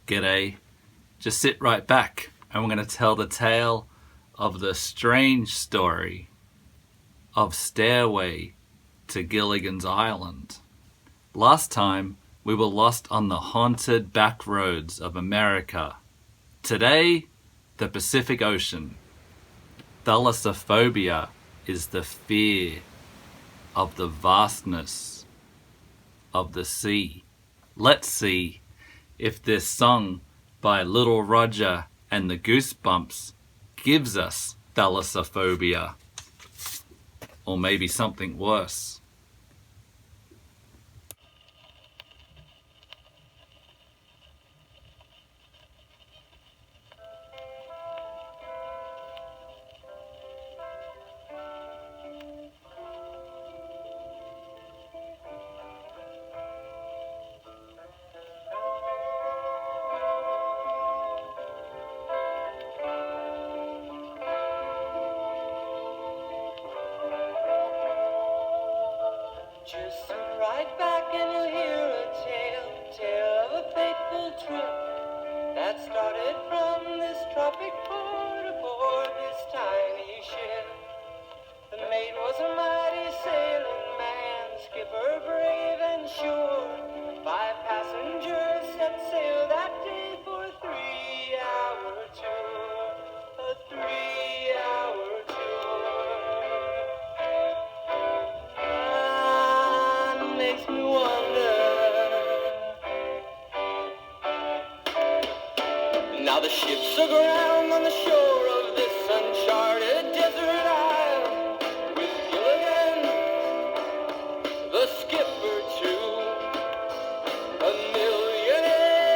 G'day. Just sit right back and we're going to tell the tale of the strange story of Stairway to Gilligan's Island. Last time we were lost on the haunted back roads of America. Today, the Pacific Ocean. Thalassophobia is the fear of the vastness of the sea. Let's see if this song by Little Roger and the Goosebumps gives us thalassophobia, or maybe something worse. Just sit right back and you'll hear a tale of a fateful trip that started from this tropic port aboard this tiny ship. The mate was a mighty sailing man, skipper brave and sure. 5 passengers set sail that day for a 3-hour tour, a 3-hour tour. Makes me wonder. Now the ship's aground on the shore of this uncharted desert isle, with Gilligan, the skipper too, a millionaire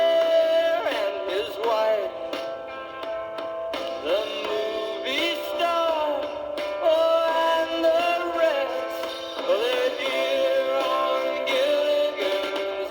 and his wife, the movie star, oh, and the rest. Well, they're here on Gilligan's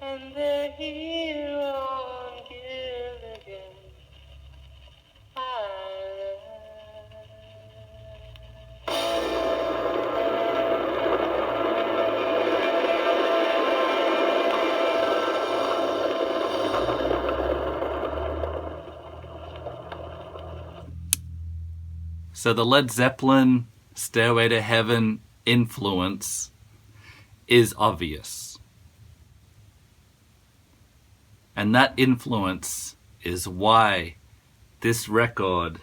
and they're here on Gilligan's Island. So the Led Zeppelin Stairway to Heaven influence is obvious. And that influence is why this record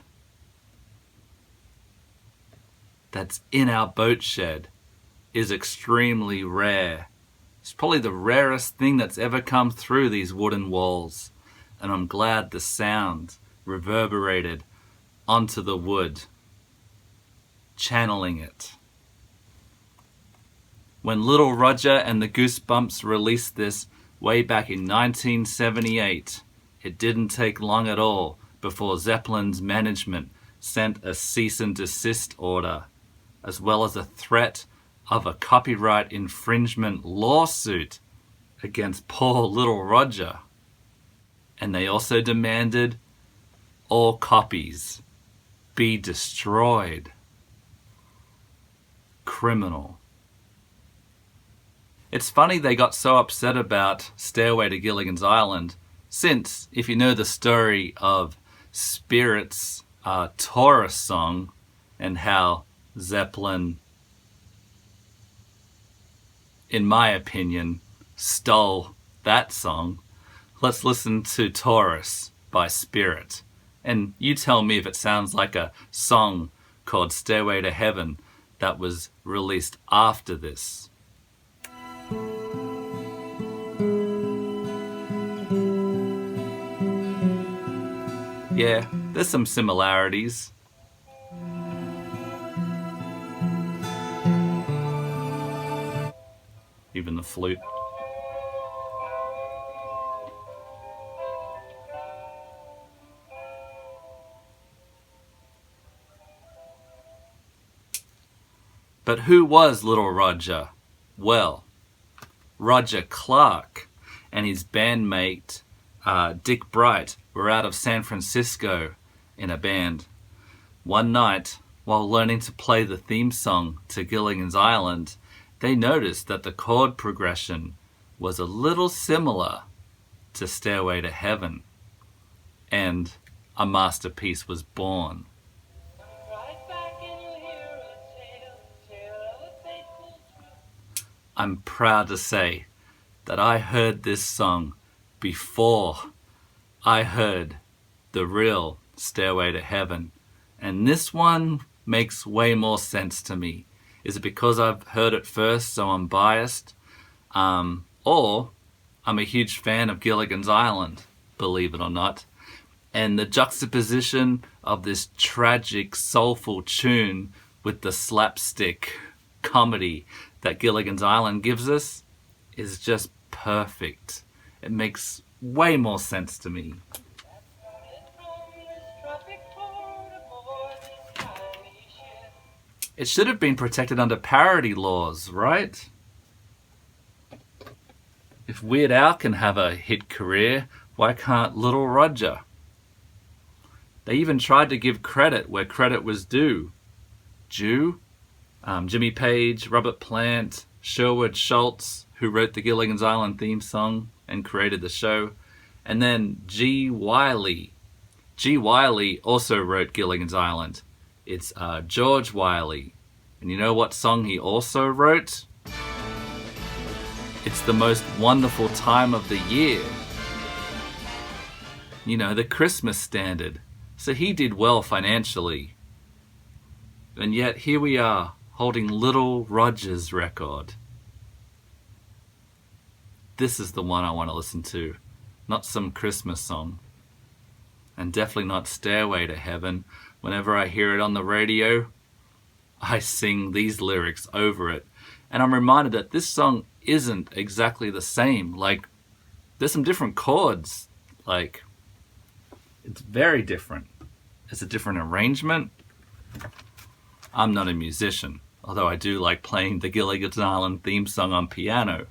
that's in our boat shed is extremely rare. It's probably the rarest thing that's ever come through these wooden walls. And I'm glad the sound reverberated onto the wood, channeling it. When Little Roger and the Goosebumps released this way back in 1978, it didn't take long at all before Zeppelin's management sent a cease and desist order, as well as a threat of a copyright infringement lawsuit against poor Little Roger. And they also demanded All copies be destroyed. Criminal. It's funny they got so upset about Stairway to Gilligan's Island, since, if you know the story of Spirit's Taurus song and how Zeppelin, in my opinion, stole that song, let's listen to Taurus by Spirit. And you tell me if it sounds like a song called Stairway to Heaven that was released after this. Yeah, there's some similarities. Even the flute. But who was Little Roger? Well, Roger Clark and his bandmate Dick Bright were out of San Francisco in a band. One night, while learning to play the theme song to Gilligan's Island, they noticed that the chord progression was a little similar to Stairway to Heaven, and a masterpiece was born. I'm proud to say that I heard this song before I heard the real Stairway to Heaven, and this one makes way more sense to me. Is it because I've heard it first, so I'm biased? Or I'm a huge fan of Gilligan's Island, believe it or not. And the juxtaposition of this tragic, soulful tune with the slapstick comedy that Gilligan's Island gives us is just perfect. It makes way more sense to me. It should have been protected under parody laws, right? If Weird Al can have a hit career, why can't Little Roger? They even tried to give credit where credit was due. Jimmy Page, Robert Plant, Sherwood, Schwartz, who wrote the Gilligan's Island theme song and created the show, and then G. Wyle. G. Wyle also wrote Gilligan's Island. It's George Wyle. And you know what song he also wrote? It's the most wonderful time of the year. You know, the Christmas standard. So he did well financially. And yet here we are, holding Little Roger's record. This is the one I want to listen to, not some Christmas song. And definitely not Stairway to Heaven. Whenever I hear it on the radio, I sing these lyrics over it. And I'm reminded that this song isn't exactly the same. Like, there's some different chords. Like, it's very different. It's a different arrangement. I'm not a musician, although I do like playing the Gilligan's Island theme song on piano.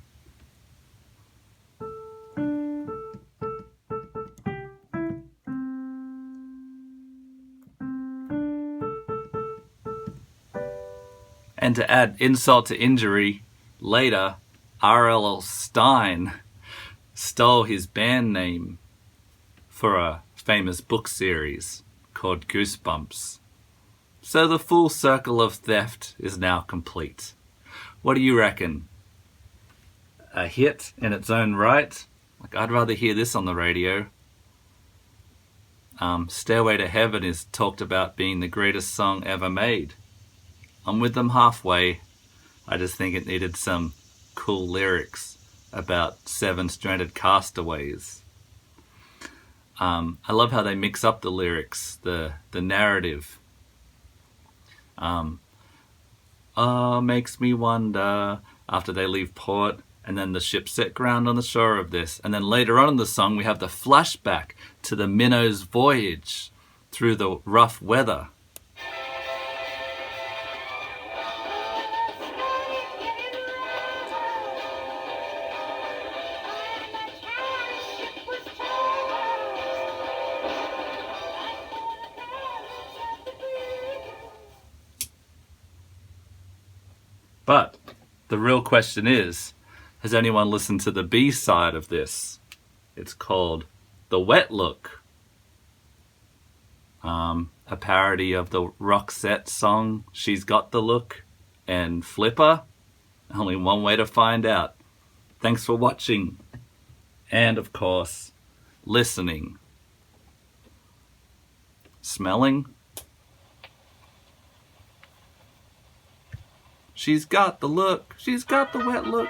And to add insult to injury, later, R.L. Stein stole his band name for a famous book series called Goosebumps. So the full circle of theft is now complete. What do you reckon? A hit in its own right? Like, I'd rather hear this on the radio. Stairway to Heaven is talked about being the greatest song ever made. I'm with them halfway. I just think it needed some cool lyrics about 7 stranded castaways. I love how they mix up the lyrics, the narrative. Makes me wonder, after they leave port, and then the ship set ground on the shore of this. And then later on in the song, we have the flashback to the Minnow's voyage through the rough weather. the real question is, has anyone listened to the B-side of this? It's called The Wet Look. A parody of the Roxette song, She's Got the Look, and Flipper. Only one way to find out. Thanks for watching. And, of course, listening. Smelling. She's got the look. She's got the wet look.